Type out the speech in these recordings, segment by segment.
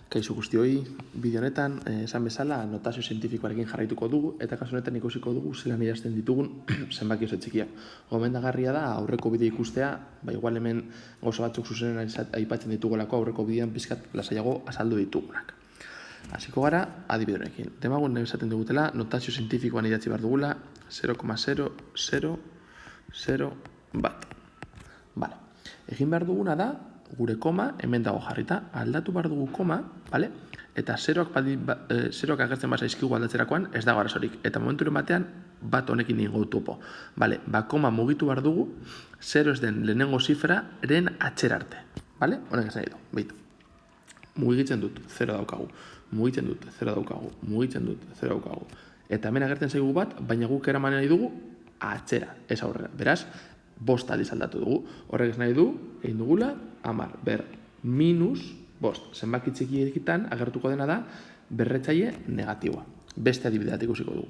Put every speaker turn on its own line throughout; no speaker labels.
Kaixo guztioi, bideo honetan, esan bezala, notazio zientifikoarekin jarraituko dugu, eta kasu honetan ikusiko dugu zelan idazten ditugun zenbaki oso txikiak. Gomendagarria da aurreko bideo ikustea, igual hemen gauza batzuk zuzenen aipatzen ditugulako aurreko bideoan pizkat lasaiago azaldu ditugunak. Hasiko gara, adibidenekin. Demagun esaten dugutela, notazio zientifikoan idatzi behar dugula, 0,000 bat. Vale. Egin behar duguna da, gure koma hemen dago jarrita, aldatu behar dugu koma, vale? Eta zeroak agertzen bazaizkigu aldatzerakoan ez dago arazorik. Eta momenturen batean bat honekin ingo topo. Vale? Koma mugitu behar dugu, 0 ez den lehenengo zifraren atxera arte. Vale? Honek esan edo, behitu. Mugitzen dut, 0 daukagu. Mugitzen dut, 0 daukagu. Mugitzen dut, 0 daukagu. Eta hemen agertzen zaigu bat, baina guk eraman nahi dugu atxera, ez aurrera. Beraz, 5 aldiz aldatu dugu. Horrek ez nahi du, egin dugula, 10, minus 5. Zenbaki txikietan agertuko dena da berretzaile negatiboa. Beste adibideat ikusiko dugu.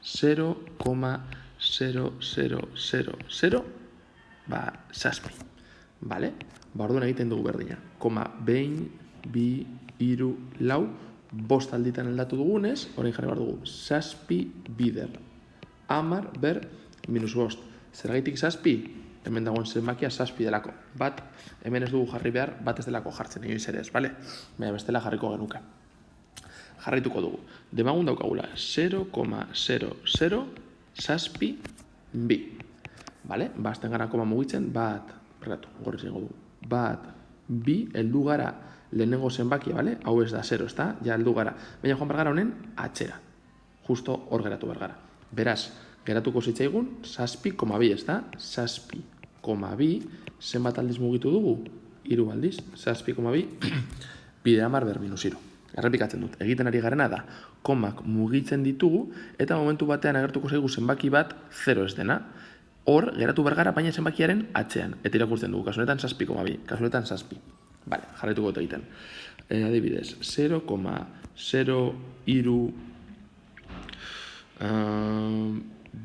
0,0000 zazpi. Vale? Orduan egiten dugu berdina. Behin, bi, hiru, lau, 5 alditan aldatu dugunez, orain jarri behar dugu. Zazpi bider. 10 minus 5. Zergaitik zazpi? Hemen dagoen zenbakia zazpi delako. Bat, hemen ez dugu jarri behar, bat ez delako jartzen, inoiz ere ez, bale? Baina bestela jarriko genuke. Jarraituko dugu. Demagun daukagula, 0,00 zazpi bi. Bale? Azten gara koma mugitzen, gorri zengo dugu. Bi, heldu gara lehenengo zenbakia, bale? Hau ez da 0, ez da? Ja heldu gara. Baina joan bergara honen, atxera. Justo hor geratu bergara. Beraz, geratuko zitzaigun, zazpi, bi, ez da? Zazpi, bi, zenbat aldiz mugitu dugu? 3 aldiz, zazpi, bi, bide 10 minus 3. Errepikatzen dut, egiten ari garena da, komak mugitzen ditugu, eta momentu batean agertuko zaigu zenbaki bat 0 ez dena. Hor, geratu bergara, baina zenbakiaren atxean. Eta irakurtzen dugu, kasunetan zazpi, bi, kasunetan zazpi. Bale, jarraituko dut egiten. Adibidez, 0,0 iru,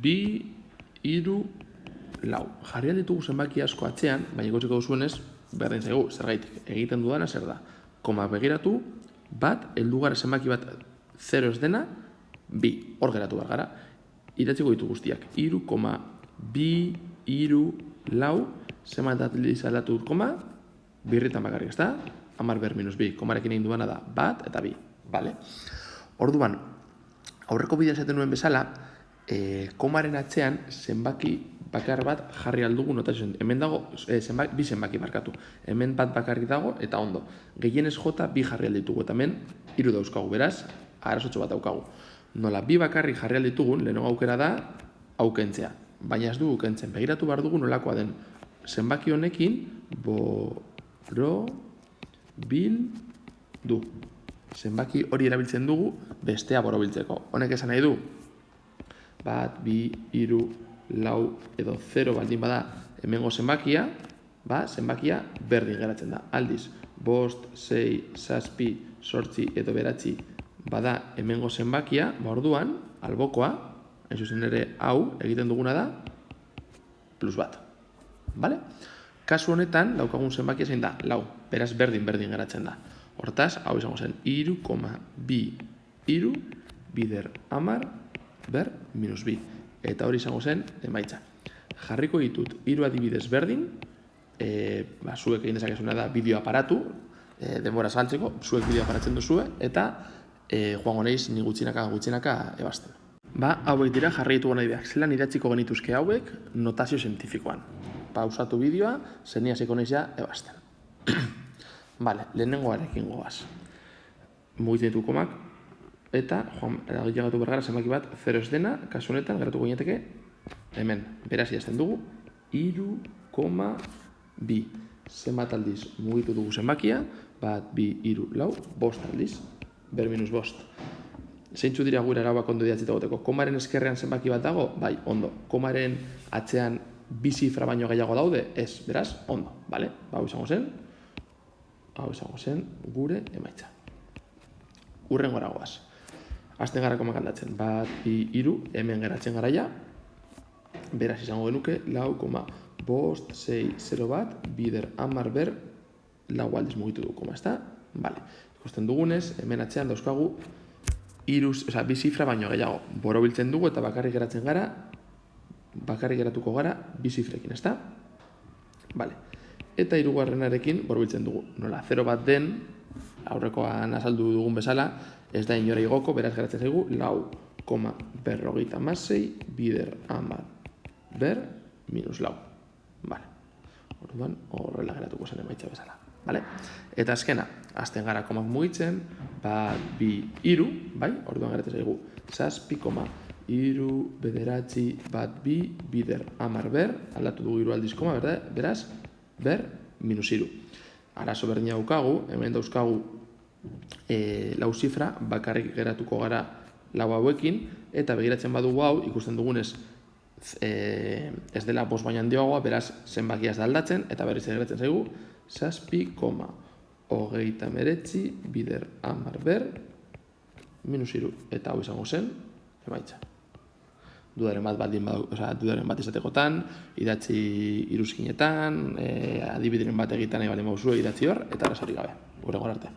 bi, hiru, lau. Jarri alditugu zenbaki asko atzean, baina ikusiko duzuenez, berdin zaigu, zergaitik, egiten dudana zer da. Koma begiratu, bat, heldu gara zenbaki bat 0 ez dena, bi, hor geratu behar gara. Idatziko ditu guztiak, 3,2, hiru, lau, zenbat aldiz aldatu dut koma, birritan bakarrik, ez da? 10 minus 2, komarekin egin duana da, bat eta bi, bale? Orduan, aurreko bidea esaten nuen bezala, komaren atzean zenbaki bakar bat jarri aldugu notazioen. Hemen dago, bi zenbaki markatu. Hemen bat bakarrik dago eta ondo. Gehienez jota bi jarri alditugu eta hemen 3 dauzkagu, beraz, arazotxo bat daukagu. Nola, bi bakarrik jarri alditugun, lehenengo aukera da, aukentzea. Baina ez dugu kentzen, begiratu behar dugu nolakoa den. Zenbaki honekin, borobildu. Zenbaki hori erabiltzen dugu, bestea borobiltzeko. Honek esan nahi du, bat, bi, hiru, lau edo 0 baldin bada hemengo zenbakia, zenbakia berdin geratzen da. Aldiz, 5, 6, 7, 8 edo 9 bada hemengo zenbakia, orduan, albokoa, hain zuzen ere hau egiten duguna da, plus bat. Bale? Kasu honetan, daukagun zenbakia zein da, lau, beraz berdin geratzen da. Hortaz, hau izango zen, 3,2, hiru, bider 10, minus 2. Eta hori izango zen, emaitza. Jarriko ditut, 3 adibidez berdin, zuek egin dezakezuna da bideo aparatu, denbora saltzeko, zuek bideo aparatzen duzue, eta joango naiz ni gutxinaka ebazten. Hauek dira jarri ditugu adibideak. Zelan idatziko genituzke hauek notazio zientifikoan. Pausatu bideoa, zenia hasiko naiz ja ebazten. Bale, lehenengoarekin goaz. Mugitzen ditu komak, eta eragatu bergara zenbaki bat 0 ez dena, kasu honetan geratuko gineteke hemen, beraz idazten dugu 3,2. Zenbat aldiz mugitu dugu zenbakia, bat, bi, hiru, lau, 5 aldiz, minus 5. Zeintzu dira gure arauak ondo idatzita goteko. Komaren eskerrean zenbaki bat dago? Bai, ondo. Komaren atzean bi zifra baino gehiago daude? Ez, beraz, ondo. Bale? Hau izango zen gure emaitza. Urren gora goaz. Azten gara komak aldatzen. Bat, bi, hiru, hemen geratzen garaia. Beraz izango genuke, 4,5, 6, 0 bat, bider 10 lau aldiz mugitu du, koma, ez da? Vale. Ikusten dugunez, hemen atzean dauzkagu bi zifra baino gehiago. Borobiltzen dugu eta bakarrik geratuko gara bi zifrekin, ezta? Vale. Eta hirugarrenarekin borobiltzen dugu. Nola, 0 bat den, aurrekoan azaldu dugun bezala, ez da inora igoko, beraz geratzen zaigu, 4,56 bider 10 ber minus 4. Vale. Orduan, horrela geratuko zen emaitza bezala. Vale? Eta azkena, azten gara komak mugitzen, bat, bi, iru, bai? Orduan geratzen zaigu, 7,3 bederatzi bat bi bider 10 ber, aldatu dugu iru aldiz koma, beraz, ber minus iru. Arazo berdina daukagu, hemen dauzkagu lau zifra, bakarrik geratuko gara lau hauekin, eta begiratzen badugu hau, ikusten dugunez, ez dela bost baina handiagoa, beraz zenbakia ez da aldatzen, eta berriz geratzen zaigu, 7,39 bider 10 ber minus iru. Eta hau izango zen, emaitza. Dudaren bat izatekotan, idatzi iruzkinetan, adibideren bat egiten nahi bali mauzu idatzi hor, eta arazorik gabe. Gure arte.